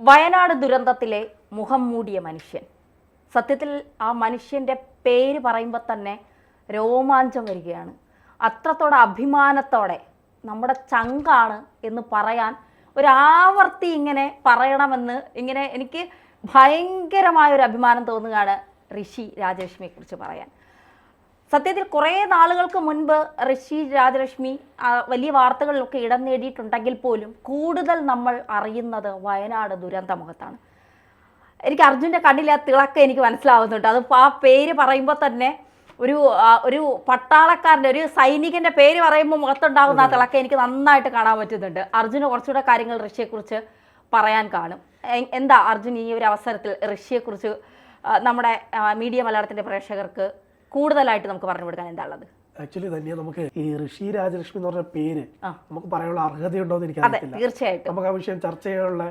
വയനാട് ദുരന്തത്തിലെ മുഖം മൂടിയ മനുഷ്യൻ. സത്യത്തിൽ ആ മനുഷ്യൻ്റെ പേര് പറയുമ്പോൾ തന്നെ രോമാഞ്ചം വരികയാണ്. അത്രത്തോടെ അഭിമാനത്തോടെ നമ്മുടെ ചങ്കാണ് എന്ന് പറയാൻ ഒരാവർത്തി ഇങ്ങനെ പറയണമെന്ന് ഇങ്ങനെ എനിക്ക് ഭയങ്കരമായൊരു അഭിമാനം തോന്നുകയാണ് ഋഷി രാജലക്ഷ്മിയെക്കുറിച്ച് പറയാൻ. സത്യത്തിൽ കുറേ നാളുകൾക്ക് മുൻപ് ഋഷി രാജലക്ഷ്മി വലിയ വാർത്തകളിലൊക്കെ ഇടം നേടിയിട്ടുണ്ടെങ്കിൽ പോലും കൂടുതൽ നമ്മൾ അറിയുന്നത് വയനാട് ദുരന്ത മുഖത്താണ്. എനിക്ക് അർജുൻ്റെ കണ്ണിലെ ആ തിളക്കം എനിക്ക് മനസ്സിലാവുന്നുണ്ട്. അത് ആ പേര് പറയുമ്പോൾ തന്നെ ഒരു പട്ടാളക്കാരൻ്റെ ഒരു സൈനികൻ്റെ പേര് പറയുമ്പോൾ മുഖത്തുണ്ടാകുന്ന ആ തിളക്കം എനിക്ക് നന്നായിട്ട് കാണാൻ പറ്റുന്നുണ്ട്. അർജുന് കുറച്ചുകൂടെ കാര്യങ്ങൾ ഋഷിയെക്കുറിച്ച് പറയാൻ കാണും. എന്താ അർജുൻ ഈ ഒരു അവസരത്തിൽ ഋഷിയെക്കുറിച്ച് നമ്മുടെ മീഡിയ മലയാളത്തിൻ്റെ പ്രേക്ഷകർക്ക് കൂടുതലായിട്ട് നമുക്ക് പറഞ്ഞു കൊടുക്കാൻ എന്താ ഉള്ളത്? ആക്ച്വലി തന്നെ നമുക്ക് ഈ ഋഷി രാജലക്ഷ്മി എന്ന് പറഞ്ഞ പേര് നമുക്ക് പറയാനുള്ള അർഹതയുണ്ടോ എന്ന് എനിക്കറിയില്ല. തീർച്ചയായിട്ടും നമുക്ക് ആ വിഷയം ചർച്ച ചെയ്യാനുള്ള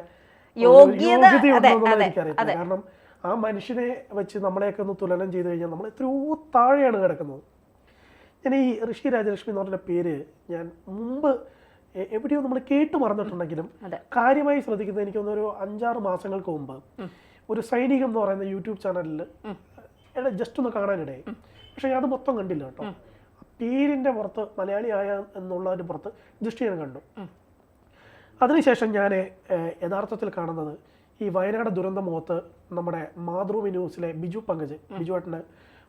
യോഗ്യത എനിക്കറിയില്ല. കാരണം ആ മനുഷ്യനെ വെച്ച് നമ്മളെയൊക്കെ ഒന്ന് തുലനം ചെയ്ത് കഴിഞ്ഞാൽ നമ്മൾ എത്രയോ താഴെയാണ് കിടക്കുന്നത്. ഞാൻ ഈ ഋഷി രാജലക്ഷ്മി എന്ന് പറഞ്ഞ പേര് ഞാൻ മുമ്പ് എവിടെയോ നമ്മൾ കേട്ടു മറന്നിട്ടുണ്ടെങ്കിലും കാര്യമായി ശ്രദ്ധിക്കുന്നത് എനിക്ക് തോന്നുന്നു ഒരു 5-6 മാസങ്ങൾക്ക് മുമ്പ് ഒരു സൈനികം എന്ന് പറയുന്ന യൂട്യൂബ് ചാനലിൽ ജസ്റ്റ് ഒന്ന് കാണാനിടയായി. പക്ഷെ അത് മൊത്തം കണ്ടില്ല കേട്ടോ. പേരിൻ്റെ പുറത്ത് മലയാളിയായ എന്നുള്ളതിൻ്റെ പുറത്ത് ജസ്റ്റ് ഞാൻ കണ്ടു. അതിനുശേഷം ഞാൻ യഥാർത്ഥത്തിൽ കാണുന്നത് ഈ വയനാട് ദുരന്ത മുഖത്ത് നമ്മുടെ മാതൃഭൂമി ന്യൂസിലെ ബിജുവേട്ടന്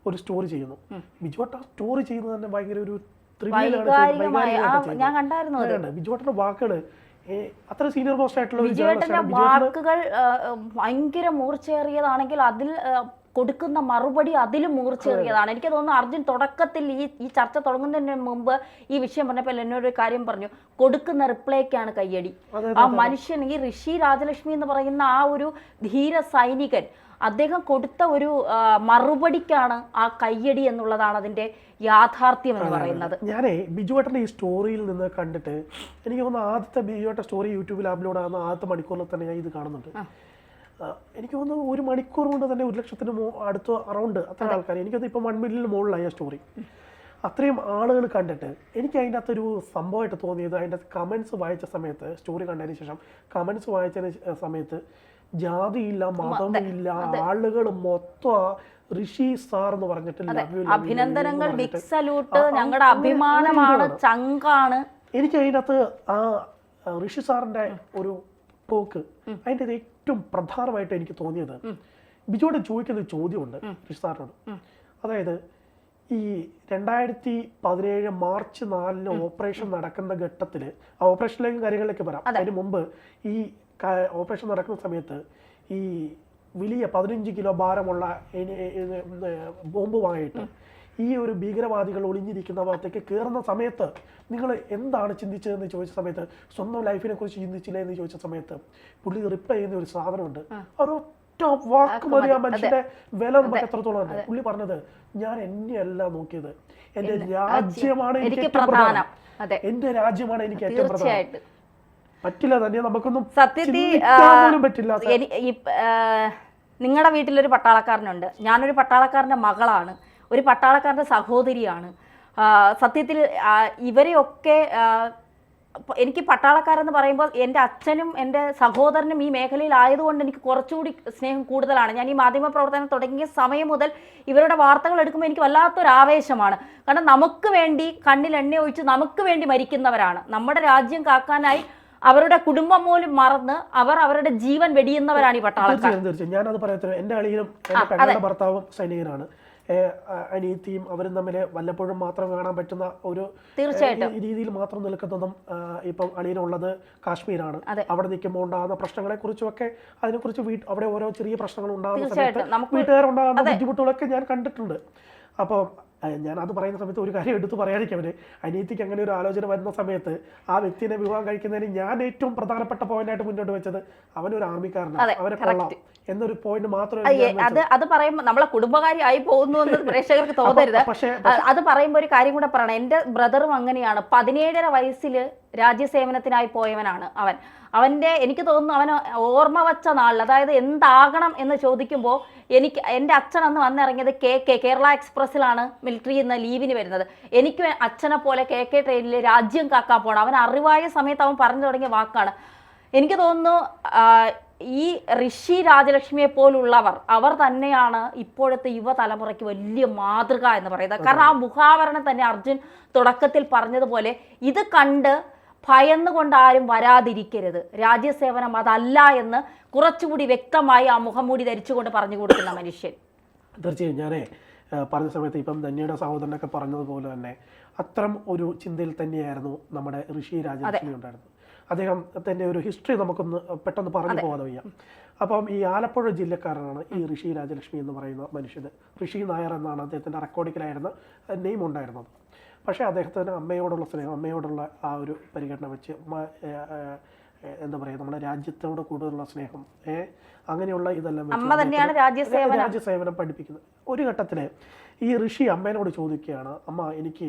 ഒരു സ്റ്റോറി ചെയ്യുന്നു. ബിജുവേട്ട സ്റ്റോറി ചെയ്യുന്നത് തന്നെ ഭയങ്കര ഒരു ബിജുവേട്ടന്റെ വാക്കുകൾ അത്ര സീനിയർ മോസ്റ്റ് ആയിട്ടുള്ള വാക്കുകൾ ഭയങ്കര മൂർച്ചയേറിയതാണെങ്കിൽ അതിൽ കൊടുക്കുന്ന മറുപടി അതിലും മൂർച്ചയേറിയതാണ്. എനിക്ക് തോന്നുന്നു അർജുൻ തുടക്കത്തിൽ ഈ ചർച്ച തുടങ്ങുന്നതിന് മുമ്പ് ഈ വിഷയം പറഞ്ഞപ്പോൾ എന്നോടൊരു കാര്യം പറഞ്ഞു, കൊടുക്കുന്ന റിപ്ലൈക്കാണ് കയ്യടി. ആ മനുഷ്യൻ ഈ ഋഷി രാജലക്ഷ്മി എന്ന് പറയുന്ന ആ ഒരു ധീര സൈനികൻ അദ്ദേഹം കൊടുത്ത ഒരു മറുപടിക്കാണ് ആ കയ്യടി എന്നുള്ളതാണ് അതിന്റെ യാഥാർത്ഥ്യം എന്ന് പറയുന്നത്. ഞാനേ ബിജുവേട്ടൻ്റെ ഈ സ്റ്റോറിയിൽ നിന്ന് കണ്ടിട്ട് എനിക്ക് തോന്നുന്നു ആദ്യത്തെ ബിജുവേട്ട സ്റ്റോറി യൂട്യൂബിൽ അപ്ലോഡ് ആകുന്ന ആദ്യത്തെ മണിക്കൂറിൽ തന്നെ ഞാൻ ഇത് കാണുന്നുണ്ട്. എനിക്ക് തോന്നുന്നു 1 മണിക്കൂർ കൊണ്ട് തന്നെ 1 ലക്ഷത്തിന് അടുത്ത് അറൗണ്ട് അത്ര ആൾക്കാർ, എനിക്കത് ഇപ്പം 1 മില്യണിന് മുകളിലായി ആ സ്റ്റോറി. അത്രയും ആളുകൾ കണ്ടിട്ട് എനിക്ക് അതിൻ്റെ അകത്തൊരു സംഭവമായിട്ട് തോന്നിയത് അതിൻ്റെ കമൻസ് വായിച്ച സമയത്ത്, സ്റ്റോറി കണ്ടതിന് ശേഷം കമൻസ് വായിച്ചതിന് സമയത്ത് ജാതിയില്ല മതമില്ല ആളുകൾ മൊത്തം ഋഷി സാർ എന്ന് പറഞ്ഞിട്ട് അഭിനന്ദനങ്ങൾ, ബിഗ് സല്യൂട്ട്, ഞങ്ങളുടെ അഭിമാനമാണ്, ചങ്കാണ്. എനിക്ക് അതിൻ്റെ അകത്ത് ആ ഋഷി സാറിൻ്റെ ഒരു ടോക്ക് അതിൻ്റെ ഏറ്റവും പ്രധാനമായിട്ട് എനിക്ക് തോന്നിയത് ബിജുവോട് ചോദിക്കുന്ന ഒരു ചോദ്യമുണ്ട് ഋഷി സാറിനോട്. അതായത് ഈ 2017 മാർച്ച് 4 ഓപ്പറേഷൻ നടക്കുന്ന ഘട്ടത്തിൽ ആ ഓപ്പറേഷനിലേക്കും കാര്യങ്ങളിലേക്ക് വരാം. അതിന് മുമ്പ് ഈ ഓപ്പറേഷൻ നടക്കുന്ന സമയത്ത് ഈ വലിയ 15 കിലോ ഭാരമുള്ള ബോംബുമായിട്ട് ഈ ഒരു ഭീകരവാദികൾ ഒളിഞ്ഞിരിക്കുന്ന ഭാഗത്തേക്ക് കയറുന്ന സമയത്ത് നിങ്ങൾ എന്താണ് ചിന്തിച്ചതെന്ന് ചോദിച്ച സമയത്ത്, സ്വന്തം ലൈഫിനെ കുറിച്ച് ചിന്തിച്ചില്ല എന്ന് ചോദിച്ച സമയത്ത് പുള്ളി റിപ്ലൈ ചെയ്യുന്ന ഒരു സാധനമുണ്ട്. ഒരൊറ്റ വാക്ക് മതി ആ മനുഷ്യന്റെ വില നമുക്ക് എത്രത്തോളം ഉണ്ട്. പുള്ളി പറഞ്ഞത്, ഞാൻ എന്നെയല്ല നോക്കിയത്, എന്റെ രാജ്യമാണ് എനിക്ക് പ്രധാനം, എന്റെ രാജ്യമാണ് എനിക്ക് ഏറ്റവും പ്രധാനം. പറ്റില്ല തന്നെ, നമുക്കൊന്നും സത്യത്തിൽ പറ്റില്ല. നിങ്ങളുടെ വീട്ടിലൊരു പട്ടാളക്കാരനുണ്ട്, ഞാനൊരു പട്ടാളക്കാരൻ്റെ മകളാണ്, ഒരു പട്ടാളക്കാരൻ്റെ സഹോദരിയാണ്. സത്യത്തിൽ ഇവരെയൊക്കെ എനിക്ക് പട്ടാളക്കാരെന്ന് പറയുമ്പോൾ എൻ്റെ അച്ഛനും എൻ്റെ സഹോദരനും ഈ മേഖലയിൽ ആയതുകൊണ്ട് എനിക്ക് കുറച്ചുകൂടി സ്നേഹം കൂടുതലാണ്. ഞാൻ ഈ മാധ്യമ പ്രവർത്തനം തുടങ്ങിയ സമയം മുതൽ ഇവരുടെ വാർത്തകൾ എടുക്കുമ്പോൾ എനിക്ക് വല്ലാത്തൊരു ആവേശമാണ്. കാരണം നമുക്ക് വേണ്ടി കണ്ണിൽ എണ്ണ ഒഴിച്ച് നമുക്ക് വേണ്ടി മരിക്കുന്നവരാണ്. നമ്മുടെ രാജ്യം കാക്കാനായി അവരുടെ കുടുംബം പോലും മറന്ന് അവർ അവരുടെ ജീവൻ വെടിയുന്നവരാണ് ഈ പട്ടാളക്കാർ. തീർച്ചയായും ഞാനത് പറയത്തില്ല. എൻ്റെ അളിയനും എൻ്റെ പെങ്ങളുടെ ഭർത്താവും സൈനികനാണ്. അനിയത്തിയും അവരും തമ്മിൽ വല്ലപ്പോഴും മാത്രം കാണാൻ പറ്റുന്ന ഒരു രീതിയിൽ മാത്രം നിൽക്കുന്നതും ഇപ്പം അളിയനുള്ളത് കാശ്മീരാണ്. അവിടെ നിൽക്കുമ്പോൾ ഉണ്ടാകുന്ന പ്രശ്നങ്ങളെ കുറിച്ചുമൊക്കെ അതിനെക്കുറിച്ച് അവിടെ ഓരോ ചെറിയ പ്രശ്നങ്ങൾ ഉണ്ടാകുന്ന സമയത്ത് വീട്ടുകാരുണ്ടാകുന്ന ബുദ്ധിമുട്ടുകളൊക്കെ ഞാൻ കണ്ടിട്ടുണ്ട്. അപ്പോൾ ഞാൻ അത് പറയുന്ന സമയത്ത് ഒരു കാര്യം എടുത്ത് പറയാതിരിക്കും, അനിയത്തിക്ക് അങ്ങനെ ഒരു ആലോചന വരുന്ന സമയത്ത് ആ വ്യക്തിനെ വിവാഹം കഴിക്കുന്നതിന് ഞാൻ ഏറ്റവും പ്രധാനപ്പെട്ട പോയിന്റായിട്ട് മുന്നോട്ട് വെച്ചത് അവനൊരു ആർമിക്കാരനാണ്, അവരെ കൊള്ളാം എന്നൊരു പോയിന്റ് മാത്രമേ. അത് പറയുമ്പോൾ നമ്മളെ കുടുംബകാരി ആയി പോകുന്നു എന്ന് പ്രേക്ഷകർക്ക് തോന്നരുത്. അത് പറയുമ്പോൾ ഒരു കാര്യം കൂടെ പറയണം. എൻ്റെ ബ്രദറും അങ്ങനെയാണ്. 17.5 വയസ്സിൽ രാജ്യസേവനത്തിനായി പോയവനാണ് അവൻ. അവൻ്റെ എനിക്ക് തോന്നുന്നു അവൻ ഓർമ്മ വച്ച നാളിൽ, അതായത് എന്താകണം എന്ന് ചോദിക്കുമ്പോൾ എൻ്റെ അച്ഛൻ അന്ന് വന്നിറങ്ങിയത് കേരള എക്സ്പ്രസ്സിലാണ് മിലിറ്ററിയിൽ നിന്ന് ലീവിന് വരുന്നത്. എനിക്ക് അച്ഛനെ പോലെ KK ട്രെയിനിൽ രാജ്യം കാക്കാൻ പോകണം. അവൻ അറിവായ സമയത്ത് അവൻ പറഞ്ഞു തുടങ്ങിയ വാക്കാണ്. എനിക്ക് തോന്നുന്നു ഈ ഋഷി രാജലക്ഷ്മിയെ പോലുള്ളവർ അവർ തന്നെയാണ് ഇപ്പോഴത്തെ യുവതലമുറയ്ക്ക് വലിയ മാതൃക എന്ന് പറയുന്നത്. കാരണം ആ മുഖാവരണം തന്നെ അർജുൻ തുടക്കത്തിൽ പറഞ്ഞതുപോലെ ഇത് കണ്ട് ഭയന്നുകൊണ്ട് ആരും വരാതിരിക്കരുത്, രാജ്യസേവനം അതല്ല എന്ന് കുറച്ചുകൂടി വ്യക്തമായി ആ മുഖംമൂടി ധരിച്ചുകൊണ്ട് പറഞ്ഞു കൊടുക്കുന്ന മനുഷ്യൻ. തീർച്ചയായും ഞാനേ പറഞ്ഞ സമയത്ത് ഇപ്പം ധന്യയുടെ സഹോദരനൊക്കെ പറഞ്ഞതുപോലെ തന്നെ അത്തരം ഒരു ചിന്തയിൽ തന്നെയായിരുന്നു നമ്മുടെ ഋഷി രാജലക്ഷ്മി ഉണ്ടായിരുന്നത്. അദ്ദേഹത്തിൻ്റെ ഒരു ഹിസ്റ്ററി നമുക്കൊന്ന് പെട്ടെന്ന് പറഞ്ഞു പോകാതെ വയ്യ. അപ്പം ഈ ആലപ്പുഴ ജില്ലക്കാരനാണ് ഈ ഋഷി രാജലക്ഷ്മി എന്ന് പറയുന്ന മനുഷ്യൻ. ഋഷി നായർ എന്നാണ് അദ്ദേഹത്തിൻ്റെ റെക്കോർഡിക്കലായിരുന്ന നെയിം ഉണ്ടായിരുന്നത്. പക്ഷേ അദ്ദേഹത്തിന് അമ്മയോടുള്ള സ്നേഹം, അമ്മയോടുള്ള ആ ഒരു പരിഗണന വെച്ച് എന്താ പറയുക, നമ്മുടെ രാജ്യത്തോട് കൂടുതലുള്ള സ്നേഹം, അങ്ങനെയുള്ള ഇതെല്ലാം രാജ്യസേവനം പഠിപ്പിക്കുന്നത്. ഒരു ഘട്ടത്തിൽ ഈ ഋഷി അമ്മേനോട് ചോദിക്കുകയാണ്, അമ്മ എനിക്ക്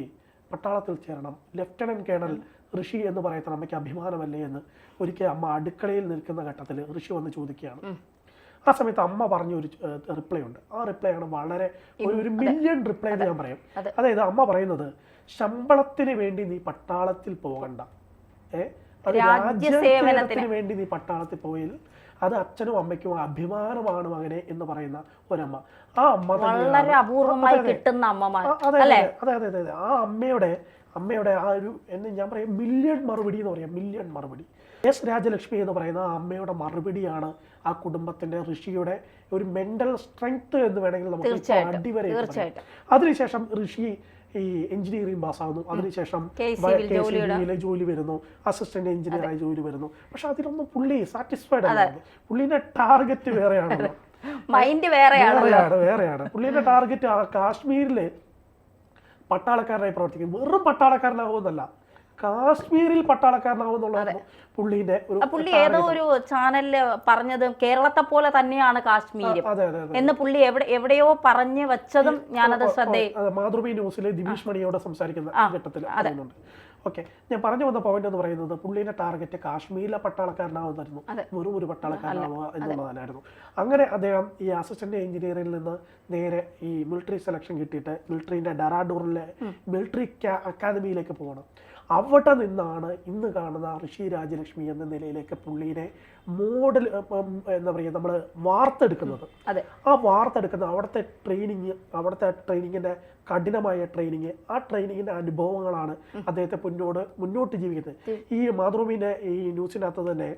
പട്ടാളത്തിൽ ചേരണം, ലഫ്റ്റനന്റ് കേണൽ ഋഷി എന്ന് പറയുന്ന അമ്മയ്ക്ക് അഭിമാനമല്ലേ എന്ന് ഒരിക്കൽ അമ്മ അടുക്കളയിൽ നിൽക്കുന്ന ഘട്ടത്തിൽ ഋഷി വന്ന് ചോദിക്കുകയാണ്. ആ സമയത്ത് അമ്മ പറഞ്ഞൊരു റിപ്ലൈ ഉണ്ട്. ആ റിപ്ലൈ ആണ് വളരെ ഒരു മില്യൺ റിപ്ലൈ എന്ന് ഞാൻ പറയും. അതായത് അമ്മ പറയുന്നത്, ശമ്പളത്തിന് വേണ്ടി നീ പട്ടാളത്തിൽ പോകണ്ട, രാജ്യസേവനത്തിന് വേണ്ടി നീ പട്ടാളത്തിൽ പോയാൽ അത് അച്ഛനും അമ്മയ്ക്കും അഭിമാനമാണ് മകനെ എന്ന് പറയുന്ന ഒരമ്മ. ആ അമ്മ വളരെ അപൂർവമായി കിട്ടുന്ന അമ്മമാർ. അതെ അതെ അതെ. ആ അമ്മയുടെ ആ ഒരു ഞാൻ പറയാം മില്യൺ മറുപടി എന്ന് പറയാം, മില്യൺ മറുപടി. എസ് രാജലക്ഷ്മി എന്ന് പറയുന്ന ആ അമ്മയുടെ മറുപടിയാണ് ആ കുടുംബത്തിന്റെ ഋഷിയുടെ ഒരു മെന്റൽ സ്ട്രെങ്ത് എന്ന് വേണമെങ്കിൽ നമുക്ക് അടിവരെ. അതിനുശേഷം ഋഷി ഈ എഞ്ചിനീയറിംഗ് പാസ്സാകുന്നു. അതിനുശേഷം ജോലി വരുന്നു, അസിസ്റ്റന്റ് എഞ്ചിനീയറായി ജോലി വരുന്നു. പക്ഷെ അതിലൊന്നും പുള്ളി സാറ്റിസ്ഫൈഡ് അല്ല. പുള്ളിന്റെ ടാർഗറ്റ് വേറെയാണല്ലോ, മൈൻഡ് വേറെയാണ്. പുള്ളിന്റെ ടാർഗറ്റ് കാശ്മീരില് പട്ടാളക്കാരനായി പ്രവർത്തിക്കും. വെറും പട്ടാളക്കാരനാകുമെന്നല്ല, കാശ്മീരിൽ പട്ടാളക്കാരനാവുന്നുള്ളതായിരുന്നു പുള്ളിന്റെ ഒരു. പുള്ളി ഏതോ ഒരു ചാനലില് പറഞ്ഞത് കേരളത്തെ പോലെ തന്നെയാണ് കാശ്മീർ എന്ന് പുള്ളി എവിടെയോ പറഞ്ഞു വെച്ചതും ഞാനത് ശ്രദ്ധയിൽ. മാതൃഭൂമി ന്യൂസിലെ ദിവിഷ് മണിയോട് സംസാരിക്കുന്ന ഘട്ടത്തിൽ പറയുന്നുണ്ട്. ഓക്കെ, ഞാൻ പറഞ്ഞു വന്ന പോയിന്റ് എന്ന് പറയുന്നത് പുള്ളിയുടെ ടാർഗറ്റ് കാശ്മീരിലെ പട്ടാളക്കാരനാവുന്നായിരുന്നു, വെറും ഒരു പട്ടാളക്കാരനാവുക എന്നുള്ളതായിരുന്നു. അങ്ങനെ അദ്ദേഹം ഈ അസിസ്റ്റന്റ് എഞ്ചിനീയറിംഗിൽ നിന്ന് നേരെ ഈ മിലിറ്ററി സെലക്ഷൻ കിട്ടിയിട്ട് മിലിറ്ററിന്റെ ഡെറാഡൂറിലെ മിലിറ്ററി അക്കാദമിയിലേക്ക് പോകണം. അവിടെ നിന്നാണ് ഇന്ന് കാണുന്ന ഋഷി രാജലക്ഷ്മി എന്ന നിലയിലേക്ക് പുള്ളിനെ മോഡൽ എന്താ പറയുക നമ്മൾ വാർത്തെടുക്കുന്നത്. ആ വാർത്തെടുക്കുന്ന അവിടുത്തെ ട്രെയിനിങ്ങിന്റെ കഠിനമായ ട്രെയിനിങ്, ആ ട്രെയിനിങ്ങിന്റെ അനുഭവങ്ങളാണ് അദ്ദേഹത്തെ മുന്നോട്ട് ജീവിക്കുന്നത്. ഈ മാതൃഭൂമിന്റെ ഈ ന്യൂസിനകത്ത് തന്നെ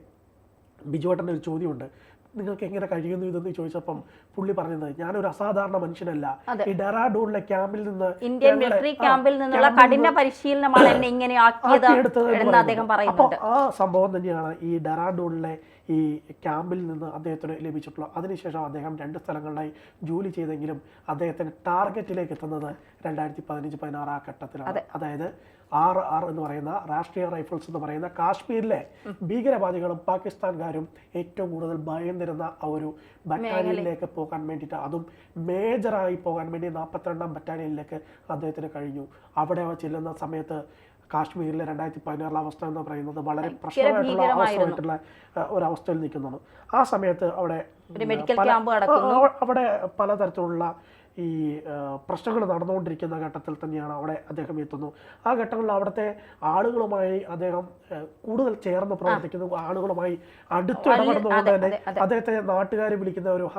ബിജുവേട്ടൻ്റെ ഒരു ചോദ്യമുണ്ട്, നിങ്ങൾക്ക് എങ്ങനെ കഴിയുന്നു ഇതെന്ന് ചോദിച്ചപ്പം പുള്ളി പറഞ്ഞത്, ഞാനൊരു അസാധാരണ മനുഷ്യനല്ല, ഈ ഡെറാഡൂണിലെ ക്യാമ്പിൽ നിന്ന്, ഇന്ത്യൻ മിലിറ്ററി ക്യാമ്പിൽ നിന്നുള്ള കഠിന പരിശീലനമാണ് എന്നെ ഇങ്ങനെ ആക്കിയത് എന്ന് അദ്ദേഹം പറയുന്നുണ്ട്. ആ സംഭവം തന്നെയാണ് ഈ ഡെറാഡൂണിലെ ഈ ക്യാമ്പിൽ നിന്ന് അദ്ദേഹത്തിന് ലഭിച്ചിട്ടുള്ളത്. അതിനുശേഷം അദ്ദേഹം 2 സ്ഥലങ്ങളിലായി ജോലി ചെയ്തെങ്കിലും അദ്ദേഹത്തിന് ടാർഗറ്റിലേക്ക് എത്തുന്നത് 2015-16 ആ ഘട്ടത്തിലാണ്. അതായത് RR എന്ന് പറയുന്ന രാഷ്ട്രീയ റൈഫിൾസ് എന്ന് പറയുന്ന കാശ്മീരിലെ ഭീകരവാദികളും പാകിസ്ഥാൻകാരും ഏറ്റവും കൂടുതൽ ഭയന്നിരുന്ന ആ ഒരു ബറ്റാലിയനിലേക്ക് പോകാൻ വേണ്ടിയിട്ട്, അതും മേജറായി പോകാൻ വേണ്ടി 42ാം ബറ്റാലിയനിലേക്ക് അദ്ദേഹത്തിന് കഴിഞ്ഞു. അവിടെ ചെല്ലുന്ന സമയത്ത് കാശ്മീരിലെ 2016 അവസ്ഥ എന്ന് പറയുന്നത് വളരെ പ്രശ്നമായിട്ടുള്ള ഒരവസ്ഥയിൽ നിൽക്കുന്നതാണ്. ആ സമയത്ത് അവിടെ പലതരത്തിലുള്ള ഈ പ്രശ്നങ്ങൾ നടന്നുകൊണ്ടിരിക്കുന്ന ഘട്ടത്തിൽ തന്നെയാണ് അവിടെ അദ്ദേഹം എത്തുന്നു. ആ ഘട്ടങ്ങളിൽ അവിടുത്തെ ആളുകളുമായി അദ്ദേഹം കൂടുതൽ ചേർന്ന് പ്രവർത്തിക്കുന്നു. ആളുകളുമായി അടുത്ത് ഇടപെടുന്നതുകൊണ്ട് തന്നെ അദ്ദേഹത്തെ നാട്ടുകാരെ വിളിക്കുന്ന ഒരു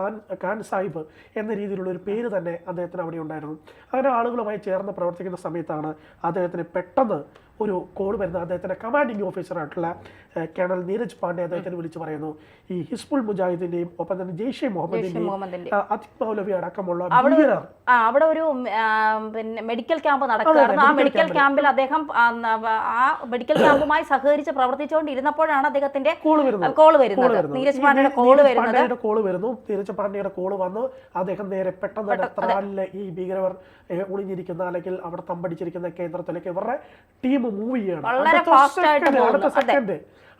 ഖാൻ സാഹിബ് എന്ന രീതിയിലുള്ള ഒരു പേര് തന്നെ അദ്ദേഹത്തിന് അവിടെ ഉണ്ടായിരുന്നു. അങ്ങനെ ആളുകളുമായി ചേർന്ന് പ്രവർത്തിക്കുന്ന സമയത്താണ് അദ്ദേഹത്തിന് പെട്ടെന്ന് ഒരു കോൾ വരുന്നത്. അദ്ദേഹത്തിന്റെ കമാൻഡിംഗ് ഓഫീസറായിട്ടുള്ള കേണൽ നീരജ് പാണ്ഡെ അദ്ദേഹത്തിന് വിളിച്ചു പറയുന്നു, ഈ ഹിസ്ബുൾ മുജാഹിദിന്റെയും ഒപ്പം തന്നെ ജെയ്ഷെ മുഹമ്മദിന്റെയും അതിക് മൗലവി അടക്കമുള്ള അവിടെ ഒരു മെഡിക്കൽ ക്യാമ്പ് നടക്കുകയായിരുന്നു. ആ മെഡിക്കൽ ക്യാമ്പിൽ അദ്ദേഹം ആ മെഡിക്കൽ ക്യാമ്പുമായി സഹകരിച്ച് പ്രവർത്തിച്ചുകൊണ്ടിരുന്നപ്പോഴാണ് അദ്ദേഹത്തിന്റെ കോള് വരുന്നത്. നീരജ് പാണ്ഡെയുടെ കോള് വരുന്നു. നീരജ് പാണ്ഡെയുടെ കോള് വന്നു. അദ്ദേഹം നേരെ പെട്ടെന്ന് ത്രാലിലെ ഈ ഭീകരവർ ഒളിഞ്ഞിരിക്കുന്ന അല്ലെങ്കിൽ അവിടെ തമ്പടിച്ചിരിക്കുന്ന കേന്ദ്രത്തിലേക്ക് ഇവരുടെ ടീം മൂവ് ചെയ്യണം.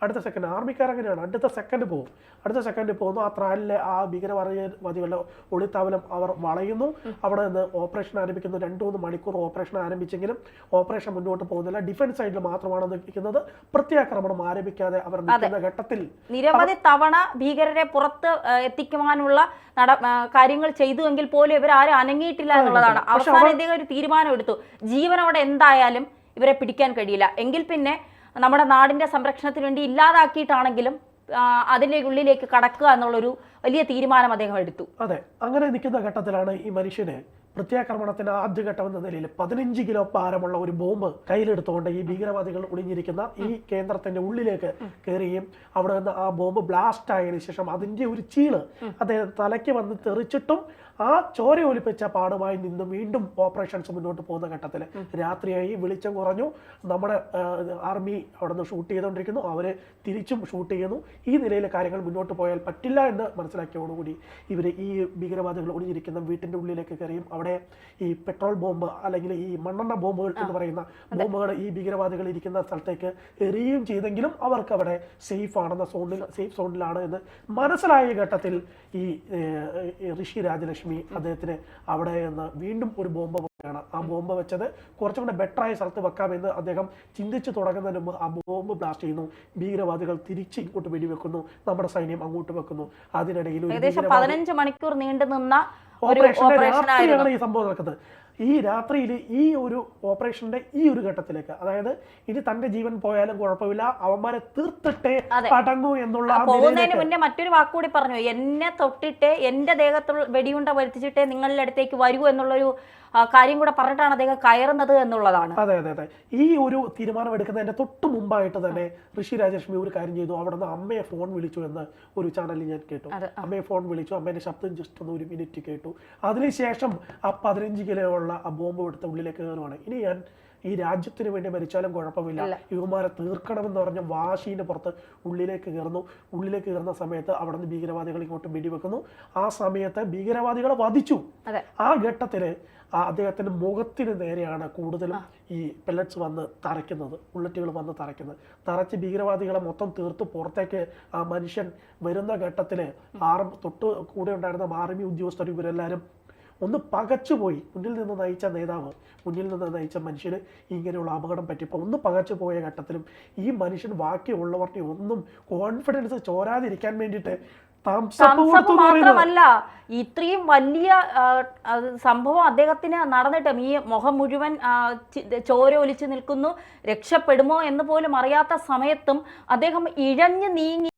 അടുത്ത സെക്കൻഡ് ആർമിക്കാർ അങ്ങനെയാണ്, അടുത്ത സെക്കൻഡ് പോകുന്നു. ആ ത്രാലിലെ ആ ഭീകരവാദികളുടെ ഒളിത്താവലം അവർ വളയുന്നു. അവിടെ നിന്ന് ഓപ്പറേഷൻ ആരംഭിക്കുന്നു. 2-3 മണിക്കൂർ ഓപ്പറേഷൻ ആരംഭിച്ചെങ്കിലും ഓപ്പറേഷൻ മുന്നോട്ട് പോകുന്നില്ല. ഡിഫൻസ് സൈഡിൽ മാത്രമാണ് നിൽക്കുന്നത്. പ്രത്യാക്രമണം ആരംഭിക്കാതെ അവർ നിൽക്കുന്ന ഘട്ടത്തിൽ നിരവധി തവണ ഭീകരരെ പുറത്ത് എത്തിക്കുവാനുള്ള കാര്യങ്ങൾ ചെയ്തുവെങ്കിൽ പോലും ഇവരാരും അനങ്ങിയിട്ടില്ല എന്നുള്ളതാണ്. അവസാനം ഇദ്ദേഹം ഒരു തീരുമാനം എടുത്തു, ജീവനോടെ എന്തായാലും ഇവരെ പിടിക്കാൻ കഴിയില്ല, എങ്കിൽ പിന്നെ നമ്മുടെ നാടിന്റെ സംരക്ഷണത്തിന് വേണ്ടി ഇല്ലാതാക്കിയിട്ടാണെങ്കിലും അതിൻ്റെ ഉള്ളിലേക്ക് കടക്കുക എന്നുള്ളൊരു വലിയ തീരുമാനം അദ്ദേഹം എടുത്തു. അതെ, അങ്ങനെ നിൽക്കുന്ന ഘട്ടത്തിലാണ് ഈ മനുഷ്യന് പ്രത്യാക്രമണത്തിന്റെ ആദ്യഘട്ടം എന്ന നിലയിൽ 15 കിലോ ഭാരമുള്ള ഒരു ബോംബ് കയ്യിലെടുത്തുകൊണ്ട് ഈ ഭീകരവാദികൾ ഒളിഞ്ഞിരിക്കുന്ന ഈ കേന്ദ്രത്തിന്റെ ഉള്ളിലേക്ക് കയറുകയും അവിടെ നിന്ന് ആ ബോംബ് ബ്ലാസ്റ്റ് ആയതിനു ശേഷം അതിന്റെ ഒരു ചീള് അദ്ദേഹം തലയ്ക്ക് വന്ന് തെറിച്ചിട്ടും ആ ചോര ഒലിപ്പിച്ച പാടുമായി നിന്നും വീണ്ടും ഓപ്പറേഷൻസ് മുന്നോട്ട് പോകുന്ന ഘട്ടത്തിൽ രാത്രിയായി, വെളിച്ചം കുറഞ്ഞു, നമ്മുടെ ആർമി അവിടെ നിന്ന് ഷൂട്ട് ചെയ്തുകൊണ്ടിരിക്കുന്നു, അവര് തിരിച്ചും ഷൂട്ട് ചെയ്യുന്നു. ഈ നിലയിലെ കാര്യങ്ങൾ മുന്നോട്ട് പോയാൽ പറ്റില്ല എന്ന് മനസ്സിലാക്കിയോടുകൂടി ഇവർ ഈ ഭീകരവാദികൾ ഒളിഞ്ഞിരിക്കുന്ന വീട്ടിന്റെ ഉള്ളിലേക്ക് കയറിയും അവിടെ ഈ പെട്രോൾ ബോംബ് അല്ലെങ്കിൽ ഈ മണ്ണെണ്ണ ബോംബുകൾ എന്ന് പറയുന്ന ബോംബുകൾ ഈ ഭീകരവാദികൾ ഇരിക്കുന്ന സ്ഥലത്തേക്ക് എറിയുകയും ചെയ്തെങ്കിലും അവർക്ക് അവിടെ സേഫ് ആണെന്ന സേഫ് സോണിലാണ് എന്ന് മനസ്സിലായ ഘട്ടത്തിൽ ഈ ഋഷി രാജലക്ഷ്മി അദ്ദേഹത്തിന് അവിടെ നിന്ന് വീണ്ടും ഒരു ബോംബ് വെക്കുകയാണ്. ആ ബോംബ് വെച്ചത് കുറച്ചും കൂടെ ബെറ്ററായ സ്ഥലത്ത് വെക്കാമെന്ന് അദ്ദേഹം ചിന്തിച്ചു തുടങ്ങുന്നതിന് മുമ്പ് ആ ബോംബ് ബ്ലാസ്റ്റ് ചെയ്യുന്നു. ഭീകരവാദികൾ തിരിച്ച് ഇങ്ങോട്ട് വെടിവെക്കുന്നു, നമ്മുടെ സൈന്യം അങ്ങോട്ട് വെക്കുന്നു. അതിനിടയിൽ 15 മണിക്കൂർ നീണ്ടു നിന്ന രാത്രിയാണ് ഈ സംഭവം നടക്കുന്നത്. ഈ രാത്രിയിൽ ഈ ഒരു ഓപ്പറേഷന്റെ ഈ ഒരു ഘട്ടത്തിലേക്ക്, അതായത് ഇനി തന്റെ ജീവൻ പോയാലും കുഴപ്പമില്ല, അവന്മാരെ തീർത്തിട്ടേ അടങ്ങൂ എന്നുള്ള പോകുന്നതിന് മുന്നേ മറ്റൊരു വാക്കുകൂടി പറഞ്ഞു, എന്നെ തൊട്ടിട്ട് എന്റെ ദേഹത്തിൽ വെടിയുണ്ട വരുത്തിച്ചിട്ടേ നിങ്ങളുടെ അടുത്തേക്ക് വരൂ എന്നുള്ളൊരു കാര്യം കൂടെ പറഞ്ഞിട്ടാണ് അദ്ദേഹം കയറുന്നത് എന്നുള്ളതാണ്. അതെ അതെ അതെ. ഈ ഒരു തീരുമാനം എടുക്കുന്നതിന്റെ തൊട്ട് മുമ്പായിട്ട് തന്നെ ഋഷി രാജലക്ഷ്മി ഒരു കാര്യം ചെയ്തു. അവിടെ നിന്ന് അമ്മയെ ഫോൺ വിളിച്ചു എന്ന് ഒരു ചാനലിൽ ഞാൻ കേട്ടു. അമ്മയെ ഫോൺ വിളിച്ചു, അമ്മേന്റെ ശബ്ദം ജസ്റ്റ് ഒന്ന് 1 മിനിറ്റ് കേട്ടു. അതിനുശേഷം ആ 15 കിലോ ഉള്ള ആ ബോംബ് എടുത്ത ഉള്ളിലേക്ക് കയറുവാണ്. ഇനി ഞാൻ ഈ രാജ്യത്തിന് വേണ്ടി മരിച്ചാലും കുഴപ്പമില്ല, ഇവന്മാരെ തീർക്കണമെന്ന് പറഞ്ഞ വാശീന്റെ പുറത്ത് ഉള്ളിലേക്ക് കയറുന്നു. ഉള്ളിലേക്ക് കയറുന്ന സമയത്ത് അവിടെ നിന്ന് ഭീകരവാദികൾ ഇങ്ങോട്ട് വെടിവെക്കുന്നു. ആ സമയത്ത് ഭീകരവാദികളെ വധിച്ചു. ആ ഘട്ടത്തില് അദ്ദേഹത്തിന്റെ മുഖത്തിന് നേരെയാണ് കൂടുതലും ഈ പെല്ലറ്റ്സ് വന്ന് തറയ്ക്കുന്നത്, ബുള്ളറ്റുകൾ വന്ന് തറയ്ക്കുന്നത്. തറച്ച് ഭീകരവാദികളെ മൊത്തം തീർത്ത് പുറത്തേക്ക് ആ മനുഷ്യൻ വരുന്ന ഘട്ടത്തില് തൊട്ട് കൂടെ ഉണ്ടായിരുന്ന ആർമി ഉദ്യോഗസ്ഥർ ഇവരെല്ലാരും ഒന്ന് പകച്ചുപോയി. മുന്നിൽ നിന്ന് നയിച്ച നേതാവ്, മുന്നിൽ നിന്ന് നയിച്ച മനുഷ്യന് ഇങ്ങനെയുള്ള അപകടം പറ്റിയപ്പോൾ ഒന്ന് പകച്ചു പോയ ഘട്ടത്തിലും ഈ മനുഷ്യൻ ബാക്കിയുള്ളവരുടെ ഒന്നും കോൺഫിഡൻസ് ചോരാതിരിക്കാൻ വേണ്ടിയിട്ട് മാത്രമല്ല, ഇത്രയും വലിയ സംഭവം അദ്ദേഹത്തിന് നടന്നിട്ടും ഈ മുഖം മുഴുവൻ ചോര ഒലിച്ചു നിൽക്കുന്നു, രക്ഷപ്പെടുമോ എന്ന് പോലും അറിയാത്ത സമയത്തും അദ്ദേഹം ഇഴഞ്ഞു നീങ്ങി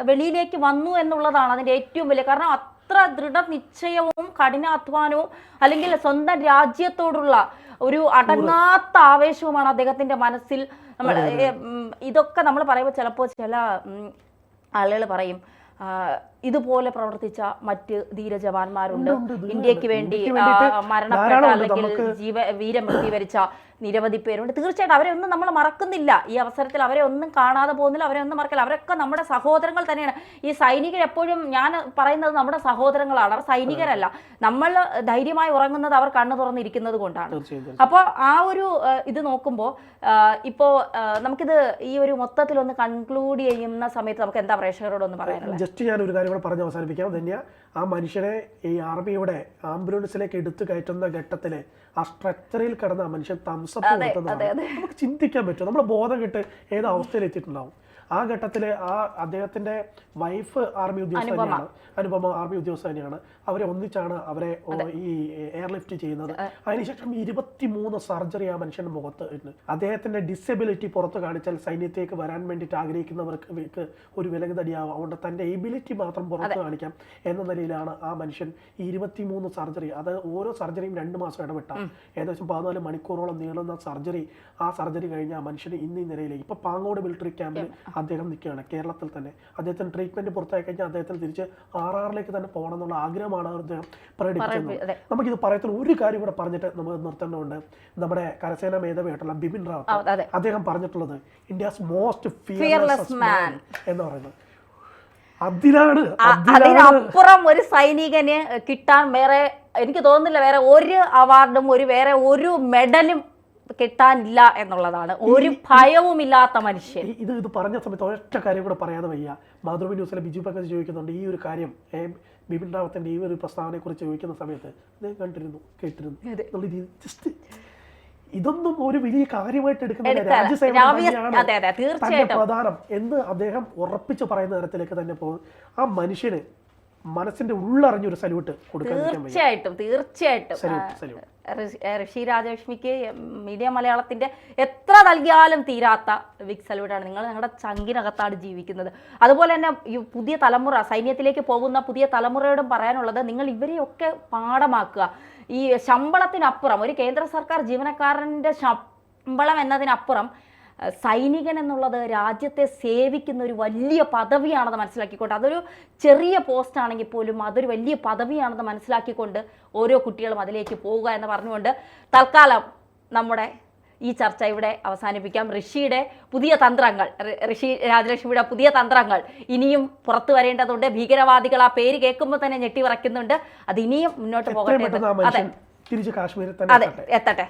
വെളിയിലേക്ക് വന്നു എന്നുള്ളതാണ് അതിന്റെ ഏറ്റവും വലിയ കാരണം. അത്ര ദൃഢനിശ്ചയവും കഠിനാധ്വാനവും അല്ലെങ്കിൽ സ്വന്തം രാജ്യത്തോടുള്ള ഒരു അടങ്ങാത്ത ആവേശവുമാണ് അദ്ദേഹത്തിന്റെ മനസ്സിൽ. നമ്മൾ ഇതൊക്കെ നമ്മൾ പറയുമ്പോൾ ചിലപ്പോൾ ചില ആളുകൾ പറയും ഇതുപോലെ പ്രവർത്തിച്ച മറ്റ് ധീരജവാന്മാരുണ്ട്, ഇന്ത്യക്ക് വേണ്ടി മരണപ്പെട്ട അല്ലെങ്കിൽ വീരമൃത്യു വരിച്ച നിരവധി പേരുണ്ട്. തീർച്ചയായിട്ടും അവരെ ഒന്നും നമ്മൾ മറക്കുന്നില്ല. ഈ അവസരത്തിൽ അവരെ ഒന്നും കാണാതെ പോകുന്നില്ല, അവരെ ഒന്നും മറക്കില്ല. അവരൊക്കെ നമ്മുടെ സഹോദരങ്ങൾ തന്നെയാണ്. ഈ സൈനികർ എപ്പോഴും ഞാൻ പറയുന്നത് നമ്മുടെ സഹോദരങ്ങളാണ്, അവർ സൈനികരല്ല. നമ്മൾ ധൈര്യമായി ഉറങ്ങുന്നത് അവർ കണ്ണു തുറന്നിരിക്കുന്നത് കൊണ്ടാണ്. അപ്പോൾ ആ ഒരു ഇത് നോക്കുമ്പോൾ ഇപ്പോൾ നമുക്കിത് ഈ ഒരു മൊത്തത്തിലൊന്ന് കൺക്ലൂഡ് ചെയ്യുന്ന സമയത്ത് നമുക്ക് എന്താ പ്രേക്ഷകരോടൊന്ന് പറയാനുള്ളത്? ജസ്റ്റ് ഞാൻ ഒരു കാര്യം കൂടെ പറഞ്ഞ് അവസാനിപ്പിക്കാം. തന്നെ ആ മനുഷ്യനെ ഈ ആർമിയുടെ ആംബുലൻസിലേക്ക് എടുത്തു കയറ്റുന്ന ഘട്ടത്തില് ആ സ്ട്രെച്ചറിൽ കിടന്ന ആ മനുഷ്യൻ തംസപ്പ് കൊടുക്കുന്നത് നമുക്ക് ചിന്തിക്കാൻ പറ്റും. നമ്മൾ ബോധം കെട്ട് ഏത് അവസ്ഥയിൽ എത്തിയിട്ടുണ്ടാവും. ആ ഘട്ടത്തിൽ അദ്ദേഹത്തിന്റെ വൈഫ് ആർമി ഉദ്യോഗസ്ഥ തന്നെയാണ്, അനുപമ ആർമി ഉദ്യോഗസ്ഥ തന്നെയാണ്. അവരെ ഒന്നിച്ചാണ് അവരെ ഈ എയർലിഫ്റ്റ് ചെയ്യുന്നത്. അതിനുശേഷം 23 സർജറി ആ മനുഷ്യന്റെ മുഖത്ത് ഉണ്ട്. അദ്ദേഹത്തിന്റെ ഡിസബിലിറ്റി പുറത്ത് കാണിച്ചാൽ സൈന്യത്തേക്ക് വരാൻ വേണ്ടിയിട്ട് ആഗ്രഹിക്കുന്നവർക്ക് ഒരു വിലങ്ങുതടിയാവും. അതുകൊണ്ട് തന്റെ എബിലിറ്റി മാത്രം പുറത്ത് കാണിക്കാം എന്ന നിലയിലാണ് ആ മനുഷ്യൻ 23 സർജറി, അത് ഓരോ സർജറിയും 2 മാസം ഇടവിട്ടാണ്, ഏകദേശം 14 മണിക്കൂറോളം നീളുന്ന സർജറി. ആ സർജറി കഴിഞ്ഞ ആ മനുഷ്യന് ഇന്ന് ഈ നിലയിലേക്ക് ഇപ്പൊ പാങ്ങോട് മിലിറ്ററി ക്യാമ്പിൽ അദ്ദേഹം നിൽക്കുകയാണ്. കേരളത്തിൽ തന്നെ അദ്ദേഹത്തിന് ട്രീറ്റ്മെന്റ് പുറത്തായി കഴിഞ്ഞാൽ അദ്ദേഹത്തിന് തിരിച്ച് RRലേക്ക് തന്നെ പോകണം എന്നുള്ള ആഗ്രഹമാണ് അദ്ദേഹം പ്രകടിപ്പിച്ചത്. നമുക്കിത് പറയത്തിൽ ഒരു കാര്യം കൂടെ പറഞ്ഞിട്ട് നമുക്ക് നിർത്തേണ്ടതുണ്ട്. നമ്മുടെ കരസേനാ മേധാവിയായിട്ടുള്ള ബിപിൻ റാവത്ത് അദ്ദേഹം പറഞ്ഞിട്ടുള്ളത് ഇന്ത്യസ് മോസ്റ്റ് ഫിയർലെസ് മാൻ എന്ന് പറയുന്നത്. അതിനപ്പുറം ഒരു സൈനികന് കിട്ടാൻ വേറെ എനിക്ക് തോന്നുന്നില്ല, വേറെ ഒരു അവാർഡും വേറെ ഒരു മെഡലും കിട്ടാനില്ല എന്നുള്ളതാണ്. ഒരു ഭയവുമില്ലാത്ത മനുഷ്യൻ. ഇത് പറഞ്ഞ സമയത്ത് ഒറ്റ കാര്യം കൂടെ പറയാതെ വയ്യ. മാതൃഭൂമി ന്യൂസിലെ ബിജു പക്കത്ത് ചോദിക്കുന്നുണ്ട് ഈ ഒരു കാര്യം, ബിപിൻ റാവത്തിന്റെ ഈ ഒരു പ്രസ്താവനയെ കുറിച്ച് ചോദിക്കുന്ന സമയത്ത് അദ്ദേഹം കേട്ടിരുന്നു. ജസ്റ്റ് ഇതൊന്നും ഒരു വലിയ കാര്യമായിട്ട് എടുക്കുന്ന രാജ്യസേവനം പ്രധാനം എന്ന് അദ്ദേഹം ഉറപ്പിച്ചു പറയുന്ന തരത്തിലേക്ക് തന്നെ പോകും. ആ മനുഷ്യന് മനസ്സിന്റെ ഉള്ളറിഞ്ഞൊരു സല്യൂട്ട് കൊടുക്കാൻ തീർച്ചയായിട്ടും ഋഷി രാജലക്ഷ്മിക്ക് മീഡിയ മലയാളത്തിന്റെ എത്ര നൽകിയാലും തീരാത്ത ബിഗ് സല്യൂട്ടാണ്. നിങ്ങൾ നിങ്ങളുടെ ചങ്കിനകത്താണ് ജീവിക്കുന്നത്. അതുപോലെ തന്നെ ഈ പുതിയ തലമുറ, സൈന്യത്തിലേക്ക് പോകുന്ന പുതിയ തലമുറയോടും പറയാനുള്ളത്, നിങ്ങൾ ഇവരെയൊക്കെ പാഠമാക്കുക. ഈ ശമ്പളത്തിനപ്പുറം, ഒരു കേന്ദ്ര സർക്കാർ ജീവനക്കാരൻ്റെ ശമ്പളം എന്നതിനപ്പുറം സൈനികൻ എന്നുള്ളത് രാജ്യത്തെ സേവിക്കുന്ന ഒരു വലിയ പദവിയാണെന്ന് മനസ്സിലാക്കിക്കൊണ്ട്, അതൊരു ചെറിയ പോസ്റ്റ് ആണെങ്കിൽ പോലും അതൊരു വലിയ പദവിയാണെന്ന് മനസ്സിലാക്കിക്കൊണ്ട് ഓരോ കുട്ടികളും അതിലേക്ക് പോവുക എന്ന് പറഞ്ഞുകൊണ്ട് തൽക്കാലം നമ്മുടെ ഈ ചർച്ച ഇവിടെ അവസാനിപ്പിക്കാം. ഋഷിയുടെ പുതിയ തന്ത്രങ്ങൾ, ഋഷി രാജലക്ഷ്മിയുടെ പുതിയ തന്ത്രങ്ങൾ ഇനിയും പുറത്തു വരേണ്ടതുണ്ട്. ഭീകരവാദികൾ ആ പേര് കേൾക്കുമ്പോൾ തന്നെ ഞെട്ടി വിറയ്ക്കുന്നുണ്ട്. അത് ഇനിയും മുന്നോട്ട് പോകട്ടെ. തിരിച്ച് കാശ്മീരിൽ തന്നെ അതെ, എത്തട്ടെ.